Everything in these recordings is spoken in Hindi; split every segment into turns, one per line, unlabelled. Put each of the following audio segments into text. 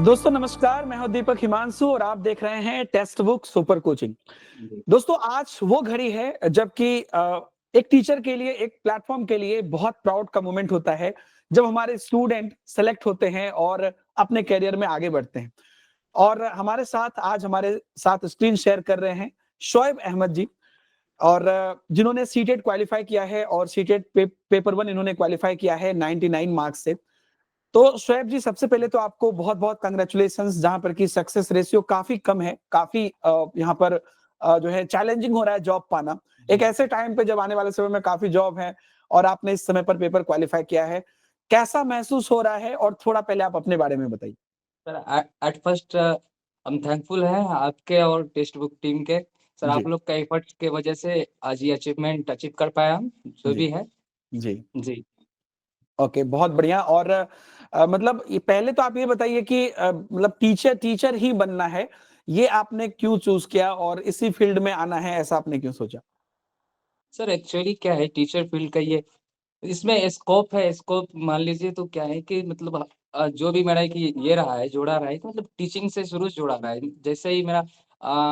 दोस्तों नमस्कार, मैं हूं दीपक हिमांशु और आप देख रहे हैं टेक्स्ट बुक सुपर कोचिंग।
जी,
दोस्तों आज वो घड़ी है जबकि एक टीचर के लिए, एक प्लेटफॉर्म के लिए बहुत प्राउड का मोमेंट होता है जब हमारे स्टूडेंट सेलेक्ट होते हैं और अपने करियर में आगे बढ़ते हैं। और हमारे साथ आज हमारे साथ स्क्रीन शेयर कर रहे हैं शोएब अहमद जी, और जिन्होंने सीटेट क्वालिफाई किया है और सीटेट पेपर 1 इन्होंने क्वालिफाई किया है 99 मार्क्स से। तो शोएब जी, सबसे पहले तो आपको बहुत-बहुत कांग्रेचुलेशंस, जहां पर की सक्सेस रेशियो काफी कम है, काफी यहाँ पर जो है चैलेंजिंग हो रहा है जॉब पाना। एक
जी।
ऐसे टाइम पे जब आने वाले समय में काफी जॉब है और आपने इस समय पर पेपर क्वालिफाई किया है। कैसा महसूस हो रहा है और थोड़ा पहले आप अपने बारे में बताइए?
सर एट फर्स्ट हम थैंकफुल हैं आपके और टेक्स्ट बुक टीम के। सर आप
जी,
लोग का एफर्ट्स के वजह से आज ये अचीवमेंट अचीव कर पाए हम, जो
जी,
भी है।
जी।
जी।
ओके, बहुत बढ़िया। और मतलब ये पहले तो आप ये बताइए कि मतलब टीचर टीचर ही बनना है, ये आपने क्यों चूज़ किया और इसी फील्ड में आना है, ऐसा आपने क्यों सोचा?
सर एक्चुअली क्या है टीचर फील्ड का ये इसमें स्कोप है, स्कोप मान लीजिए तो क्या है कि मतलब जो भी मेरा कि ये रहा है, जुड़ा रहा है तो मतलब टीचिंग से शुरू से जुड़ा रहा है। जैसे ही मेरा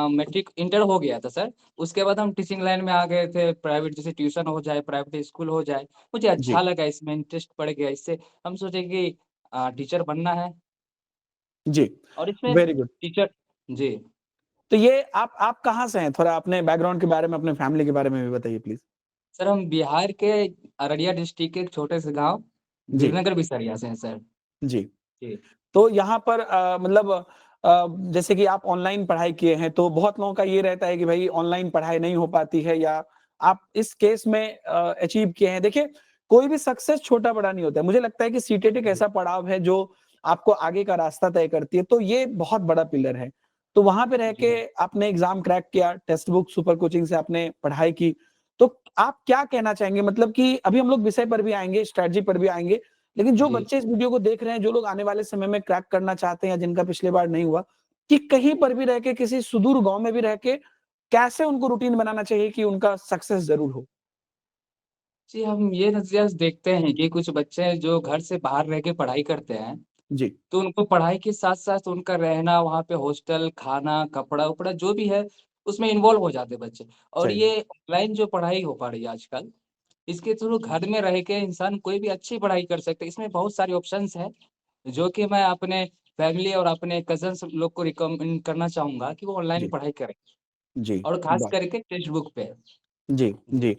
मैट्रिक इंटर हो गया था सर, उसके बाद हम टीचिंग लाइन में आ गए थे। प्राइवेट जैसे ट्यूशन हो जाए, प्राइवेट स्कूल हो जाए, मुझे
जी,
अच्छा लगा इसमें इंटरेस्ट पड़ गया। इससे हम सोचे कि टीचर बनना है
जी।
और इसमें
वेरी गुड।
टीचर जी।
तो ये आप कहाँ से हैं? थोड़ा अपने बैकग्राउंड के बारे में, अपने फैमिली के बारे में भी बताइए प्लीज़।
सर हम बिहार के अररिया डिस्ट्रिक्ट के एक छोटे से गाँव
जी,
वीरनगर बिसरिया से हैं सर।
जी।
जी,
तो यहाँ पर मतलब जैसे कि आप ऑनलाइन पढ़ाई किए हैं, तो बहुत लोगों का ये रहता है कि भई ऑनलाइन पढ़ाई नहीं हो पाती है, या आप इस केस में अचीव किए हैं। देखिए, कोई भी सक्सेस छोटा-बड़ा नहीं होता है। मुझे लगता है कि सीटेट एक
जी,
ऐसा पड़ाव है जो आपको आगे का रास्ता तय करती है, तो ये बहुत बड़ा पिलर है। तो वहाँ पे रह के
जी,
आपने एग्ज़ाम क्रैक किया, टेक्स्ट बुक सुपर कोचिंग से आपने पढ़ाई की, तो आप क्या कहना चाहेंगे? मतलब कि अभी हम लोग विषय पर भी आएँगे, स्ट्रैटेजी पर भी आएँगे, लेकिन जो
जी।
बच्चे इस वीडियो को देख रहे हैं, जो लोग आने वाले समय में क्रैक करना चाहते हैं या जिनका पिछली बार नहीं हुआ, कि कहीं पर भी रह के, किसी सुदूर गाँव में भी रह के, कैसे उनको रूटीन बनाना चाहिए कि उनका सक्सेस ज़रूर हो?
जी, हम ये नज़रिया से देखते हैं कि कुछ बच्चे हैं जो घर से बाहर रह के पढ़ाई करते हैं,
जी,
तो उनको पढ़ाई के साथ-साथ उनका रहना, वहाँ पे हॉस्टल, खाना, कपड़ा-उपड़ा जो भी है, उसमें इन्वॉल्व हो जाते हैं बच्चे। और
सही बात।
ये ऑनलाइन जो पढ़ाई हो पा रही है आजकल, इसके थ्रू घर में रह के इंसान कोई भी अच्छी पढ़ाई कर सकता है। इसमें बहुत सारे ऑप्शंस हैं, जो कि मैं अपने फैमिली और अपने कज़िन्स लोग को रिकमेंड करना चाहूँगा कि वो ऑनलाइन
जी,
पढ़ाई करें
जी,
और ख़ास
वाह!
करके टेक्स्ट बुक पे।
जी,
जी।
जी।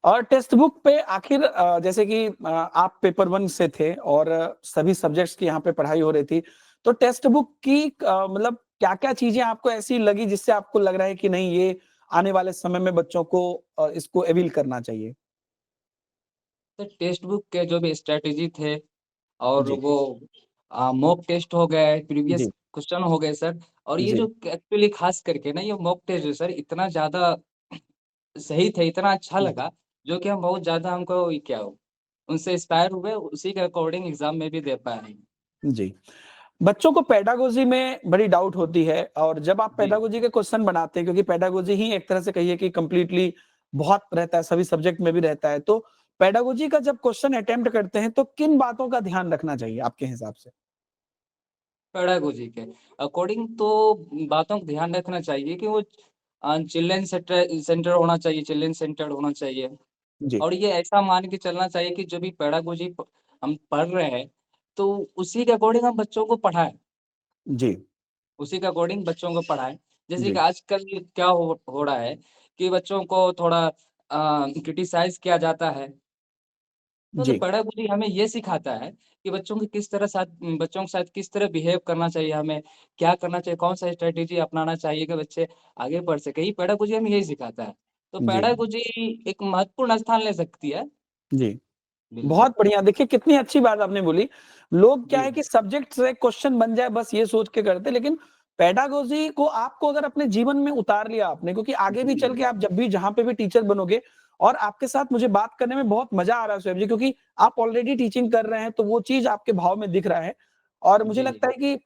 और टेक्स्ट बुक पे आखिर जैसे कि आप पेपर 1 से थे और सभी सब्जेक्ट्स की यहाँ पे पढ़ाई हो रही थी। तो टेक्स्ट बुक की मतलब क्या-क्या चीज़ें आपको ऐसी लगी जिससे आपको लग रहा है कि नहीं, ये आने वाले समय में बच्चों को इसको अवेल करना चाहिए?
तो टेक्स्ट बुक के जो भी स्ट्रैटेजी थे और
जी,
वो मॉक टेस्ट हो गए, प्रीवियस
जी,
क्वेश्चन हो गए सर। और ये जो
जी,
एक्चुअली ख़ास करके ना ये मॉक टेस्ट जो सर इतना ज़्यादा सही थे, इतना अच्छा
जी,
लगा, जो कि हम बहुत ज़्यादा हमको ये क्या हो उनसे इंस्पायर हुए, उसी के अकॉर्डिंग एग्ज़ाम में भी दे पाए हैं।
जी। बच्चों को पेडागोजी में बड़ी डाउट होती है, और जब आप
जी।
पेडागोजी के क्वेश्चन बनाते हैं, क्योंकि पेडागोजी ही एक तरह से कहिए कि कंप्लीटली बहुत रहता है, सभी सब्जेक्ट में भी रहता है। तो पेडागोजी का जब क्वेश्चन अटेम्प्ट करते हैं, तो किन बातों का ध्यान रखना चाहिए आपके हिसाब से?
पेडागोजी के अकॉर्डिंग तो बातों का ध्यान रखना चाहिए कि वो चिल्ड्रन सेंटर होना चाहिए, चिल्ड्रन सेंटर्ड होना चाहिए।
जी,
और ये ऐसा मान के चलना चाहिए कि जो भी पेडागोजी हम पढ़ रहे हैं, तो उसी के अकॉर्डिंग हम बच्चों को पढ़ाएँ,
जी,
उसी के अकॉर्डिंग बच्चों को पढ़ाएँ। जैसे कि
जी,
आजकल क्या हो रहा है कि बच्चों को थोड़ा क्रिटिसाइज़ किया जाता है। तो
जी,
पेडागोजी हमें ये सिखाता है कि बच्चों के साथ किस तरह बिहेव करना चाहिए हमें, क्या करना चाहिए, कौन-सा स्ट्रैटेजी अपनाना चाहिए कि बच्चे आगे बढ़ सकें। ये पेडागोजी हमें यही सिखाता है। तो
जी,
पेडागोजी एक महत्वपूर्ण स्थान ले सकती है।
जी।
बिल्कुल।
बहुत बढ़िया। देखिए, कितनी अच्छी बात आपने बोली। लोग क्या
जी,
है कि सब्जेक्ट से क्वेश्चन बन जाए बस ये सोच के करते हैं, लेकिन पेडागोजी को आपको अगर अपने जीवन में उतार लिया आपने, क्योंकि आगे भी चल
जी,
के आप जब भी जहाँ पे भी टीचर बनोगे, और आपके साथ मुझे बात करने में बहुत मज़ा आ रहा है शोएब जी, क्योंकि आप ऑलरेडी टीचिंग कर रहे हैं, तो वो चीज़ आपके भाव में दिख रहा है। और मुझे
जी,
लगता है कि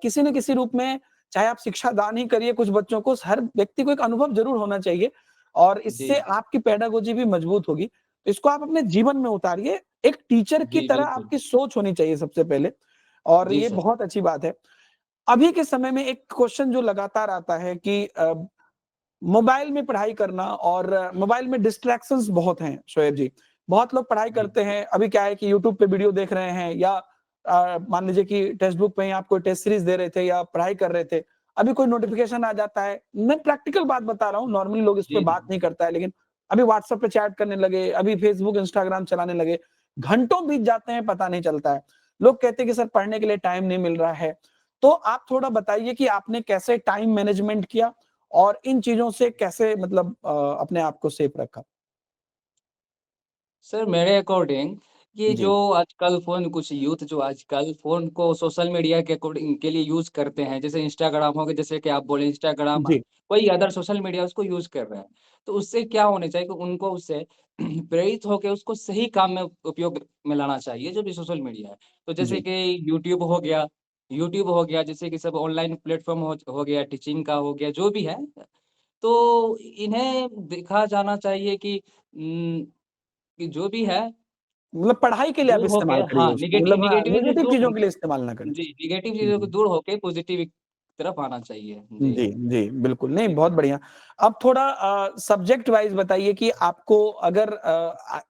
किसी न किसी रूप में, चाहे आप शिक्षा दान ही करिए कुछ बच्चों को, हर व्यक्ति को एक अनुभव ज़रूर होना चाहिए, और
जी,
इससे आपकी पेडागोजी भी मजबूत होगी। तो इसको आप अपने जीवन में उतारिए। एक टीचर की
जी,
तरह
बिल्कुल।
आपकी सोच होनी चाहिए सबसे पहले, और
जी,
ये
सर।
बहुत अच्छी बात है। अभी के समय में एक क्वेश्चन जो लगातार आता है कि मोबाइल में पढ़ाई करना और मोबाइल में डिस्ट्रैक्शंस बहुत हैं शोएब जी। बहुत लोग पढ़ाई
जी,
करते हैं, अभी क्या है कि यूट्यूब पे वीडियो देख रहे हैं या मान लीजिए कि टेक्स्ट बुक पे ही आप कोई टेस्ट सीरीज दे रहे थे या पढ़ाई कर रहे थे, अभी कोई नोटिफिकेशन आ जाता है। मैं प्रैक्टिकल बात बता रहा हूँ, नॉर्मली लोग इस पे
जी,
बात नहीं करता है, लेकिन अभी व्हाट्सएप पे चैट करने लगे, अभी फेसबुक, इंस्टाग्राम चलाने लगे, घंटों बीत जाते हैं, पता नहीं चलता है। लोग कहते हैं कि सर पढ़ने के लिए टाइम नहीं मिल रहा है। तो आप थोड़ा बताइए कि आपने कैसे टाइम मैनेजमेंट किया और इन चीज़ों से कैसे मतलब अपने आप को सेफ रखा?
सर मेरे अकॉर्डिंग ये जो
जी,
आजकल फ़ोन कुछ यूथ जो आजकल फ़ोन को सोशल मीडिया के अकॉर्डिंग के लिए यूज़ करते हैं, जैसे इंस्टाग्राम हो गया, जैसे कि आप बोले इंस्टाग्राम,
जी,
कोई अदर सोशल मीडिया उसको यूज़ कर रहे हैं। तो उससे क्या होना चाहिए कि उनको उससे प्रेरित होके उसको सही काम में उपयोग में लाना चाहिए, जो भी सोशल मीडिया है। तो जैसे
जी।
कि यूट्यूब हो गया, जैसे कि सब ऑनलाइन प्लेटफ़ॉर्म हो गया, टीचिंग का हो गया, जो भी है। तो इन्हें देखा जाना चाहिए कि कि जो भी है,
मतलब पढ़ाई के लिए आप
दूर होके
इस्तेमाल करिए
हाँ,
उसको, मतलब हाँ,
नेगेटिव से
नेगेटिव
दूर
चीज़ों के लिए इस्तेमाल ना करें।
जी, नेगेटिव चीज़ों को
जी।
दूर होके पॉज़िटिव की तरफ आना चाहिए। जी,
जी, जी, बिल्कुल। नहीं,
जी,
बहुत बढ़िया। अब थोड़ा सब्जेक्ट वाइज़ बताइए कि आपको अगर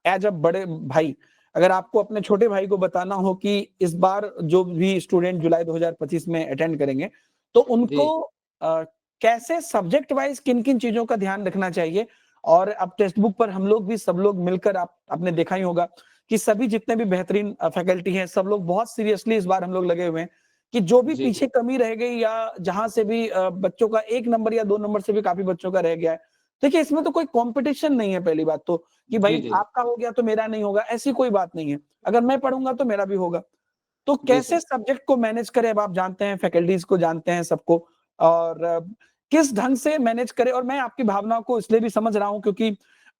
एज़ अ बड़े भाई, अगर आपको अपने छोटे भाई को बताना हो कि इस बार जो भी स्टूडेंट जुलाई 2025 में अटेंड करेंगे, तो उनको
जी,
कैसे सब्जेक्ट वाइज़ किन-किन चीज़ों का ध्यान रखना चाहिए? और अब टेक्स्ट बुक पर हम लोग भी सब लोग मिलकर आप आपने देखा ही होगा कि सभी जितने भी बेहतरीन फैकल्टी हैं, सब लोग बहुत सीरियसली इस बार हम लोग लगे हुए हैं कि जो भी
जी,
पीछे कमी रह गई या जहाँ से भी बच्चों का 1 नंबर या 2 नंबर से भी काफ़ी बच्चों का रह गया है। देखिए, इसमें तो कोई कॉम्पिटिशन नहीं है पहली बात तो, कि
जी,
भाई
जी,
आपका हो गया तो मेरा नहीं होगा, ऐसी कोई बात नहीं है। अगर मैं पढ़ूँगा तो मेरा भी होगा। तो
जी,
कैसे
सर।
सब्जेक्ट को मैनेज करें? अब आप जानते हैं फैकल्टीज़ को जानते हैं सबको और किस ढंग से मैनेज करें और मैं आपकी भावनाओं को इसलिए भी समझ रहा हूँ क्योंकि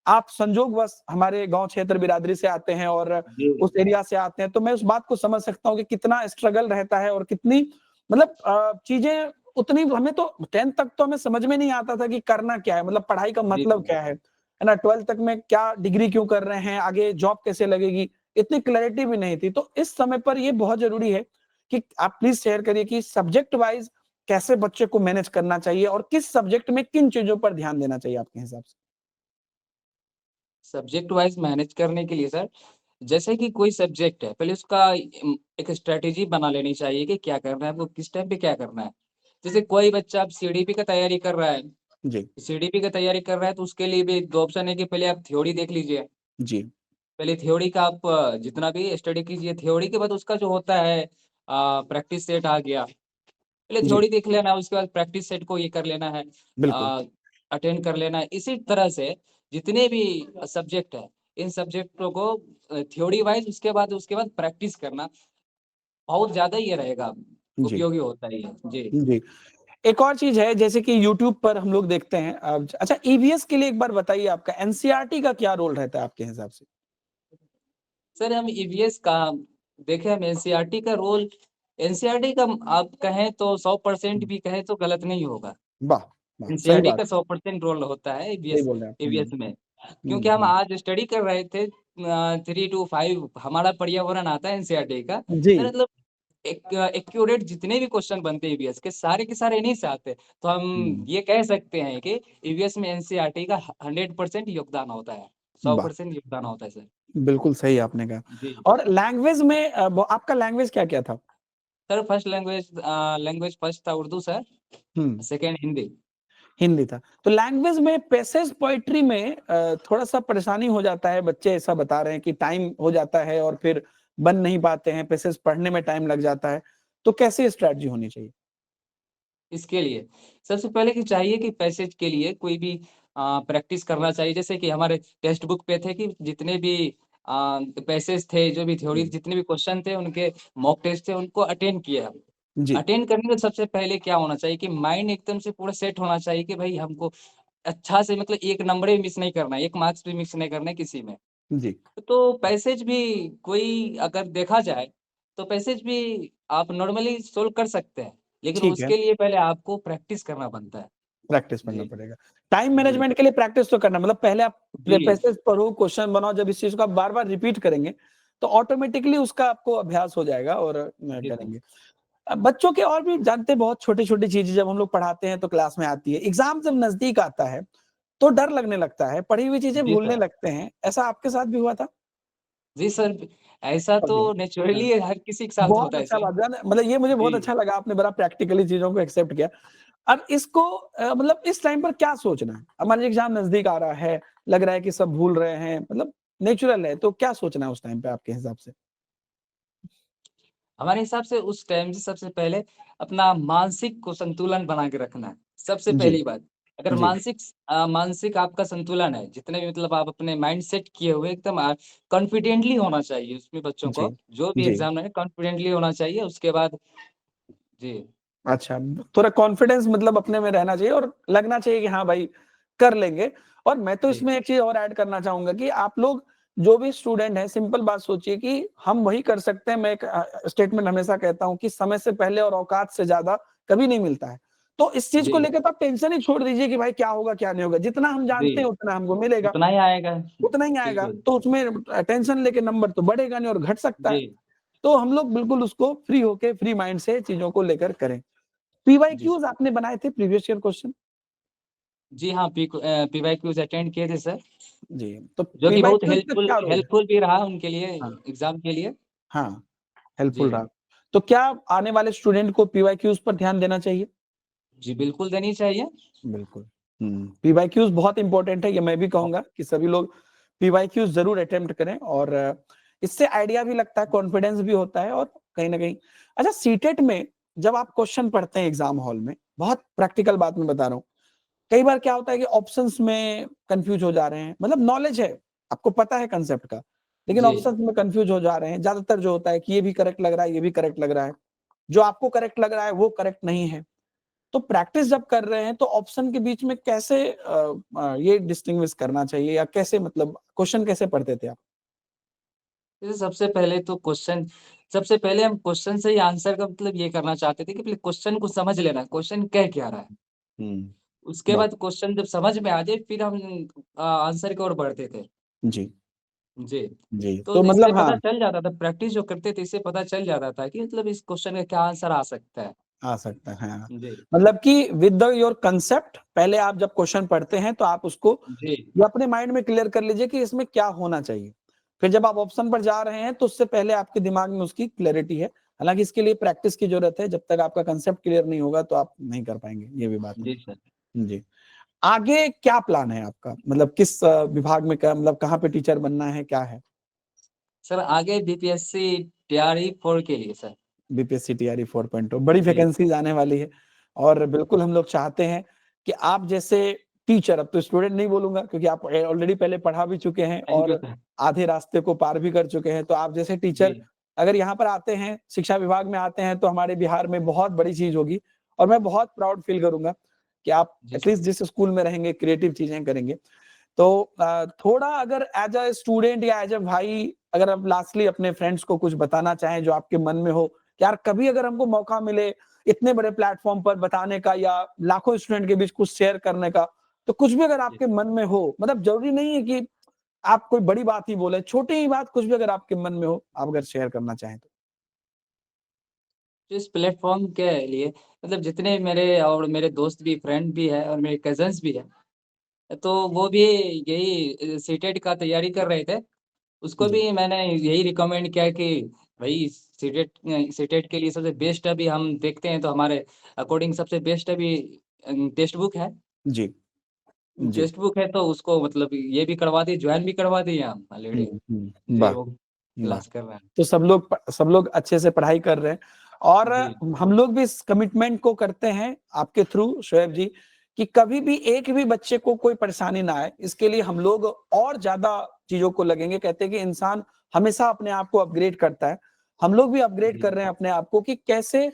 आप संजोगवश हमारे गाँव क्षेत्र बिरादरी से आते हैं और
जी,
उस एरिया से आते हैं, तो मैं उस बात को समझ सकता हूँ कि कितना स्ट्रगल रहता है और कितनी मतलब चीज़ें उतनी हमें तो 10th तक तो हमें समझ में नहीं आता था कि करना क्या है, मतलब पढ़ाई का
जी,
मतलब
जी।
क्या है? है ना? 12th तक में क्या डिग्री क्यों कर रहे हैं? आगे जॉब कैसे लगेगी? इतनी क्लैरिटी भी नहीं थी। तो इस समय पर ये बहुत ज़रूरी है कि आप प्लीज़ शेयर करिए कि सब्जेक्ट वाइज़ कैसे बच्चे को मैनेज करना चाहिए और किस सब्जेक्ट में किन चीज़ों पर ध्यान देना चाहिए आपके हिसाब से?
सब्जेक्ट वाइज़ मैनेज करने के लिए सर, जैसे कि कोई सब्जेक्ट है, पहले उसका एक स्ट्रैटेजी बना लेनी चाहिए कि क्या करना है, आपको किस टाइम पे क्या करना है। जैसे कोई बच्चा अब सीडीपी का तैयारी कर रहा है,
जी,
सीडीपी का तैयारी कर रहा है, तो उसके लिए भी 2 ऑप्शन है कि पहले आप थ्योरी देख लीजिए।
जी,
पहले थ्योरी का आप जितना भी स्टडी कीजिए, थ्योरी के बाद उसका जो होता है प्रैक्टिस सेट आ गया। पहले
जी,
थ्योरी देख लेना है, उसके बाद प्रैक्टिस सेट को ये कर लेना है,
बिल्कुल।
अ, अटेंड कर लेना है। इसी तरह से जितने भी सब्जेक्ट हैं, इन सब्जेक्टों को थ्योरी वाइज़ उसके बाद प्रैक्टिस करना बहुत ज़्यादा ये रहेगा,
जी,
उपयोगी होता है ये। जी।
जी। एक और चीज़ है जैसे कि यूट्यूब पर हम लोग देखते हैं अच्छा ईवीएस के लिए एक बार बताइए आपका एनसीईआरटी का क्या रोल रहता है आपके हिसाब से?
सर हम ईवीएस का देखें हम एनसीईआरटी का रोल एनसीईआरटी का आप कहें तो 100%
हुँ,
भी कहें तो गलत नहीं होगा।
वाह! वाह! सही
एनसीईआरटी
बात
का
है,
100% रोल होता है
सही
ईवीएस
बोल रहे हैं आप।
ईवीएस में।
हुँ,
क्योंकि हम
हुँ।
आज स्टडी कर रहे थे 3 टू 5 हमारा पर्यावरण आता है एनसीईआरटी का।
जी,
तो मतलब एक एक्यूरेट जितने भी क्वेश्चन बनते हैं ईवीएस के सारे इन्हीं से आते हैं। तो हम
हुँ,
ये कह सकते हैं कि ईवीएस में एनसीईआरटी का 100% योगदान होता है।
वाह!
100% योगदान होता है सर।
बिल्कुल सही आपने कहा
जी।
और लैंग्वेज में ब आपका लैंग्वेज क्या-क्या था?
सर फर्स्ट लैंग्वेज फर्स्ट था उर्दू सर,
हुँ।
सेकंड हिंदी।
हिंदी था। तो लैंग्वेज में पैसेज पोएट्री में थोड़ा-सा परेशानी हो जाता है, बच्चे ऐसा बता रहे हैं कि टाइम हो जाता है और फिर बन नहीं पाते हैं, पैसेज पढ़ने में टाइम लग जाता है। तो कैसी स्ट्रैटेजी होनी चाहिए?
इसके लिए सबसे पहले कि चाहिए कि पैसेज के लिए कोई भी प्रैक्टिस करना चाहिए। जैसे कि हमारे टेक्स्ट बुक पे थे कि जितने भी पैसेज थे, जो भी थ्योरी
जी,
जितने भी क्वेश्चन थे, उनके मॉक टेस्ट थे, उनको अटेंड किया हम।
जी,
अटेंड करने के सबसे पहले क्या होना चाहिए कि माइंड एकदम से पूरा सेट होना चाहिए कि भई हमको अच्छा से मतलब 1 नंबर भी मिस नहीं करना है, 1 मार्क्स भी मिस नहीं करना है किसी में।
जी,
तो पैसेज भी कोई अगर देखा जाए, तो पैसेज भी आप नॉर्मली सोल्व कर सकते हैं, लेकिन
ठीक है,
उसके लिए पहले आपको प्रैक्टिस करना बनता है।
प्रैक्टिस करना
जी,
पड़ेगा। टाइम
जी,
मैनेजमेंट के लिए प्रैक्टिस तो करना मतलब पहले आप
जी,
पैसेज पढ़ो, क्वेश्चन बनाओ, जब इस चीज़ को आप बार-बार रिपीट करेंगे, तो ऑटोमैटिकली उसका आपको अभ्यास हो जाएगा और
जी, सर।
करेंगे। बच्चों के और भी जानते हैं बहुत छोटी-छोटी चीज़ें जब हम लोग पढ़ाते हैं तो क्लास में आती है। एग्ज़ाम जब नज़दीक आता है, तो डर लगने लगता है, पढ़ी हुई चीज़ें
जी
भूलने
सर।
लगते हैं। ऐसा आपके साथ भी हुआ था?
जी सर, ऐसा तो
ओके। हाँ।
नेचुरली हर किसी के साथ
बहुत
होता है
अच्छा
सर।
बात है ना, मतलब ये मुझे बहुत
जी।
अच्छा लगा, आपने बड़ा प्रैक्टिकली चीज़ों को एक्सेप्ट किया। अब इसको मतलब इस टाइम पर क्या सोचना है? अब मान लीजिए एग्ज़ाम नज़दीक आ रहा है, लग रहा है कि सब भूल रहे हैं, मतलब नेचुरल है, तो क्या सोचना है उस टाइम पे आपके हिसाब से?
हमारे हिसाब से उस टाइम से सबसे पहले अपना मानसिक को संतुलन बना के रखना है, सबसे
जी,
पहली बात। अगर
जी,
मानसिक आपका संतुलन है, जितने भी मतलब आप अपने माइंड सेट किए हुए एकदम कॉन्फिडेंटली होना चाहिए उसमें बच्चों
जी,
को, जो भी
जी।
एग्ज़ाम है कॉन्फिडेंटली होना चाहिए, उसके बाद जी,
अच्छा, थोड़ा कॉन्फिडेंस मतलब अपने में रहना चाहिए और लगना चाहिए कि हाँ भाई, कर लेंगे। और मैं तो
जी,
इसमें एक चीज़ और ऐड करना चाहूँगा कि आप लोग जो भी स्टूडेंट हैं, सिंपल बात सोचिए कि हम वही कर सकते हैं। मैं एक स्टेटमेंट हमेशा कहता हूँ कि समय से पहले और औकात से ज़्यादा कभी नहीं मिलता है। तो इस चीज़ को
जी,
लेकर तो आप टेंशन ही छोड़ दीजिए कि भाई क्या होगा, क्या नहीं होगा। जितना हम
जी,
जानते हैं उतना हमको मिलेगा,
उतना ही आएगा।
उतना ही आएगा।
बिल्कुल,
तो उसमें टेंशन लेके नंबर तो बढ़ेगा नहीं और घट सकता है।
जी,
तो हम लोग बिल्कुल उसको फ्री होके, फ्री माइंड से चीज़ों को लेकर करें।
जी सर।
पीवाईक्यूज़ आपने बनाए थे प्रीवियस ईयर क्वेश्चन?
जी हाँ, पीवाईक्यूज़ अटेंड किए थे सर,
जी, तो
जो कि बहुत
पीवाईक्यूज़ का
हेल्पफुल
क्या रोल है?
हेल्पफुल भी रहा उनके लिए
हाँ,
एग्ज़ाम के लिए।
हाँ, हेल्पफुल
जी,
रहा। तो क्या आने वाले स्टूडेंट को पीवाईक्यूज़ पर ध्यान देना चाहिए?
जी बिल्कुल देनी चाहिए।
बिल्कुल। पीवाईक्यूज़ बहुत इम्पोर्टेंट है, ये मैं भी कहूँगा कि सभी लोग पीवाईक्यूज़ ज़रूर अटेम्प्ट करें और इससे आइडिया भी लगता है, कॉन्फिडेंस भी होता है और कहीं न कहीं अच्छा सीटेट में जब आप क्वेश्चन पढ़ते हैं एग्ज़ाम हॉल में, बहुत प्रैक्टिकल बात मैं बता रहा हूँ। कई बार क्या होता है कि ऑप्शंस में कन्फ्यूज़ हो जा रहे हैं, मतलब नॉलेज है, आपको पता है कांसेप्ट का, लेकिन
जी,
ऑप्शंस में कन्फ्यूज़ हो जा रहे हैं। ज़्यादातर जो होता है कि ये भी करेक्ट लग रहा है, ये भी करेक्ट लग रहा है। जो आपको करेक्ट लग रहा है, वो करेक्ट नहीं है। तो प्रैक्टिस जब कर रहे हैं, तो ऑप्शन के बीच में कैसे ये डिस्टिंग्विश करना चाहिए या कैसे मतलब क्वेश्चन कैसे पढ़ते थे आप?
जैसे सबसे पहले हम क्वेश्चन से ही आंसर का मतलब ये करना चाहते थे कि पहले क्वेश्चन को समझ लेना है, क्वेश्चन कह क्या रहा है।
हुँ,
उसके
बहुत
बाद क्वेश्चन जब समझ में आ जाए फिर हम आंसर की ओर बढ़ते थे।
जी,
जी,
जी।
तो
तो
इससे
मतलब
पता
हाँ,
चल जाता था प्रैक्टिस जो करते थे इससे पता चल जाता था कि मतलब इस क्वेश्चन का क्या आंसर आ सकता है।
आ सकता है, हाँ।
जी,
मतलब कि विद द योर कांसेप्ट पहले आप जब क्वेश्चन पढ़ते हैं, तो आप उसको
जी,
ये अपने माइंड में क्लियर कर लीजिए कि इसमें क्या होना चाहिए। फिर जब आप ऑप्शन पर जा रहे हैं, तो उससे पहले आपके दिमाग में उसकी क्लैरिटी है। हालाँकि इसके लिए प्रैक्टिस की ज़रूरत है, जब तक आपका कांसेप्ट क्लियर नहीं होगा, तो आप नहीं कर पाएँगे, ये भी बात है।
जी सर।
जी। आगे क्या प्लान है आपका? मतलब किस विभाग में क्या मतलब कहाँ पे टीचर बनना है, क्या है?
सर आगे बीपीएससी तैयारी 4 के लिए सर।
बीपीएससी टीआरई 4.0 बड़ी
जी,
वैकेंसीज़ आने वाली है और बिल्कुल हम लोग चाहते हैं कि आप जैसे टीचर, अब तो स्टूडेंट नहीं बोलूँगा क्योंकि आप ऑलरेडी पहले पढ़ा भी चुके हैं
थैंक यू
और
सर।
आधे रास्ते को पार भी कर चुके हैं। तो आप जैसे टीचर
जी,
अगर यहाँ पर आते हैं, शिक्षा विभाग में आते हैं, तो हमारे बिहार में बहुत बड़ी चीज़ होगी और मैं बहुत प्राउड फील करूँगा कि आप
जी सर।
एटलीस्ट जिस स्कूल में रहेंगे, क्रिएटिव चीज़ें करेंगे। तो थोड़ा अगर एज़ अ स्टूडेंट या एज़ अ भाई अगर आप लास्टली अपने फ्रेंड्स को कुछ बताना चाहें जो आपके मन में हो, यार कभी अगर हमको मौका मिले इतने बड़े प्लेटफ़ॉर्म पर बताने का या लाखों स्टूडेंट के बीच कुछ शेयर करने का, तो कुछ भी अगर
जी।
आपके मन में हो, मतलब ज़रूरी नहीं है कि आप कोई बड़ी बात ही बोले, छोटी ही बात कुछ भी अगर आपके मन में हो, आप अगर शेयर करना चाहें तो?
तो इस प्लेटफ़ॉर्म के लिए मतलब जितने मेरे और मेरे दोस्त भी फ्रेंड भी हैं और मेरे कज़िन्स भी हैं, तो वो भी यही सीटेट का तैयारी कर रहे थे। उसको
जी,
भी मैंने यही रिकमेंड किया कि भई सीटेट के लिए सबसे बेस्ट अभी हम देखते हैं तो हमारे अकॉर्डिंग सबसे बेस्ट अभी टेक्स्ट बुक है।
जी, जी।
टेक्स्ट बुक है तो उसको मतलब ये भी करवा दिए, जॉइन भी करवा दिए हम ऑलरेडी। जी,
वाह!
वो
वाह!
क्लास कर रहे हैं।
तो सब लोग अच्छे से पढ़ाई कर रहे हैं और
जी,
हम लोग भी इस कमिटमेंट को करते हैं आपके थ्रू शोएब जी कि कभी भी एक भी बच्चे को कोई परेशानी ना आए, इसके लिए हम लोग और ज़्यादा चीज़ों को लगेंगे। कहते हैं कि इंसान हमेशा अपने आप को अपग्रेड करता है। हम लोग भी अपग्रेड
जी,
कर रहे हैं अपने आप को कि कैसे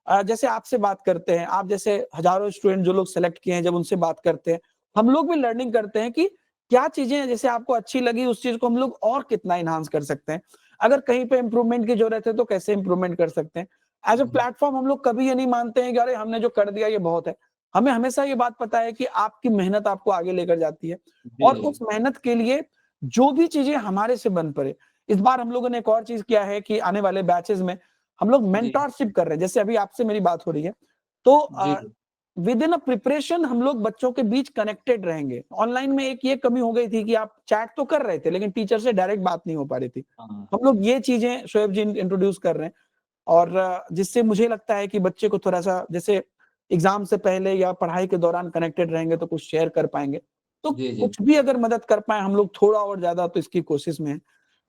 जैसे आपसे बात करते हैं, आप जैसे हज़ारों स्टूडेंट जो लोग सेलेक्ट किए हैं, जब उनसे बात करते हैं, हम लोग भी लर्निंग करते हैं कि क्या चीज़ें जैसे आपको अच्छी लगी, उस चीज़ को हम लोग और कितना एनहांस कर सकते हैं। अगर कहीं पे इम्प्रूवमेंट की ज़रूरत है तो कैसे इम्प्रूवमेंट कर सकते हैं। एज़ अ
जी,
प्लेटफ़ॉर्म हम लोग कभी ये नहीं मानते हैं कि अरे हमने जो कर दिया ये बहुत है। हमें हमेशा ये बात पता है कि आपकी मेहनत आपको आगे लेकर जाती है और
जी,
उस मेहनत के लिए जो भी चीज़ें हमारे से बन पड़े। इस बार हम लोगों ने एक और चीज़ किया है कि आने वाले बैचेज़ में हम लोग
जी,
मेंटरशिप कर रहे हैं, जैसे अभी आपसे मेरी बात हो रही है, तो
जी, जी।
विद इन अ प्रिपरेशन हम लोग बच्चों के बीच कनेक्टेड रहेंगे। ऑनलाइन में एक ये कमी हो गई थी कि आप चैट तो कर रहे थे, लेकिन टीचर से डायरेक्ट बात नहीं हो पा रही थी।
हाँ,
हम लोग ये चीज़ें शोएब जी इंट्रोड्यूस कर रहे हैं और जिससे मुझे लगता है कि बच्चे को थोड़ा-सा जैसे एग्ज़ाम से पहले या पढ़ाई के दौरान कनेक्टेड रहेंगे तो कुछ शेयर कर पाएँगे। तो
जी, जी।
कुछ भी अगर मदद कर पाएँ हम लोग थोड़ा और ज़्यादा तो इसकी कोशिश में हैं।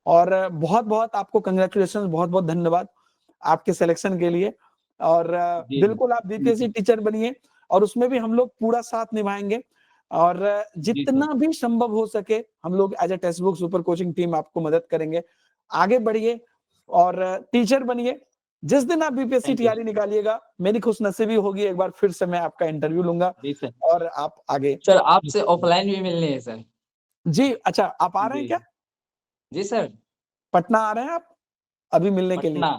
और बहुत-बहुत आपको कांग्रेचुलेशंस, बहुत-बहुत धन्यवाद आपके सिलेक्शन के लिए और
जी, जी।
बिल्कुल आप
थैंक
बीपीएससी
यू।
टीचर बनिए और उसमें भी हम लोग पूरा साथ निभाएँगे और
जी, सर।
जितना भी संभव हो सके हम लोग as a text book super coaching team आपको मदद करेंगे। आगे बढ़िए और टीचर बनिए। जिस दिन आप बीपीएससी
थैंक यू।
तैयारी निकालिएगा, मेरी खुशनसीबी होगी एक बार फिर से मैं आपका इंटरव्यू लूँगा
जी, सर।
और आप आगे
सर, आपसे ऑफ़लाइन भी मिलनी है सर।
जी, अच्छा आप आ रहे हैं
जी।
क्या?
जी, सर।
पटना आ रहे हैं आप? अभी मिलने के लिए?
पटना।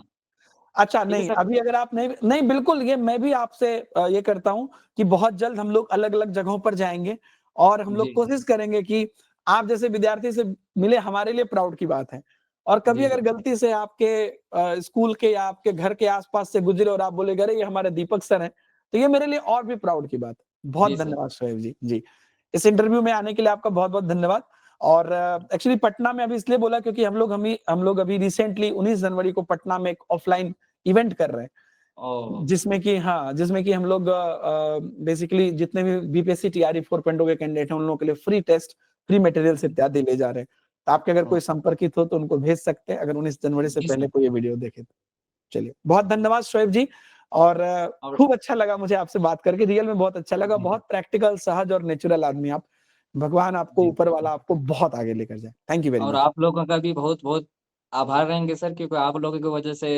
अच्छा
ठीक है
नहीं,
सर।
अभी अगर आप नहीं नहीं बिल्कुल ये मैं भी आपसे ये करता हूँ कि बहुत जल्द हम लोग अलग-अलग जगहों पर जाएँगे और हम लोग
जी,
कोशिश करेंगे कि आप जैसे विद्यार्थी से मिले हमारे लिए प्राउड की बात है। और कभी
जी,
अगर
जी।
गलती से आपके स्कूल के या आपके घर के आस-पास से गुज़रे और आप बोले, "अरे! ये हमारे दीपक सर हैं।" तो ये मेरे लिए और भी प्राउड की बात है। बहुत
जी, सर।
धन्यवाद शोएब जी। जी। इस इंटरव्यू में आने के लिए आपका बहुत-बहुत धन्यवाद और एक्चुअली पटना में अभी इसलिए बोला क्योंकि हम लोग अभी रिसेंटली 19 जनवरी को पटना में एक ऑफलाइन इवेंट कर रहे हैं।
ओह!
जिसमें कि हम लोग बेसिकली जितने भी बीपीएससी टीआरई 4.0 के कैंडिडेट हैं, उन लोगों के लिए फ्री टेस्ट, फ्री मटेरियल्स इत्यादि ले जा रहे हैं। तो आपके अगर कोई
ओह!
संपर्कित हो तो उनको भेज सकते हैं, अगर 19 जनवरी से
जी,
पहले
सर।
कोई ये वीडियो देखे तो। चलिए, बहुत धन्यवाद शोएब जी और
और
खूब अच्छा लगा मुझे आपसे बात करके, रियल में बहुत अच्छा लगा।
जी,
बहुत प्रैक्टिकल, सहज और नेचुरल आदमी आप। भगवान आपको
जी।
ऊपर वाला आपको बहुत आगे लेकर जाए। थैंक यू वेरी
और
मच।
आप लोगों का भी बहुत-बहुत आभार रहेंगे सर क्योंकि आप लोगों की वजह से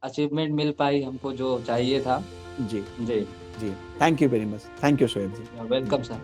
अचीवमेंट मिल पाई हमको जो चाहिए था।
जी,
जी,
जी। Thank you very much. Thank you Shoaib ji. जी।
Welcome sir.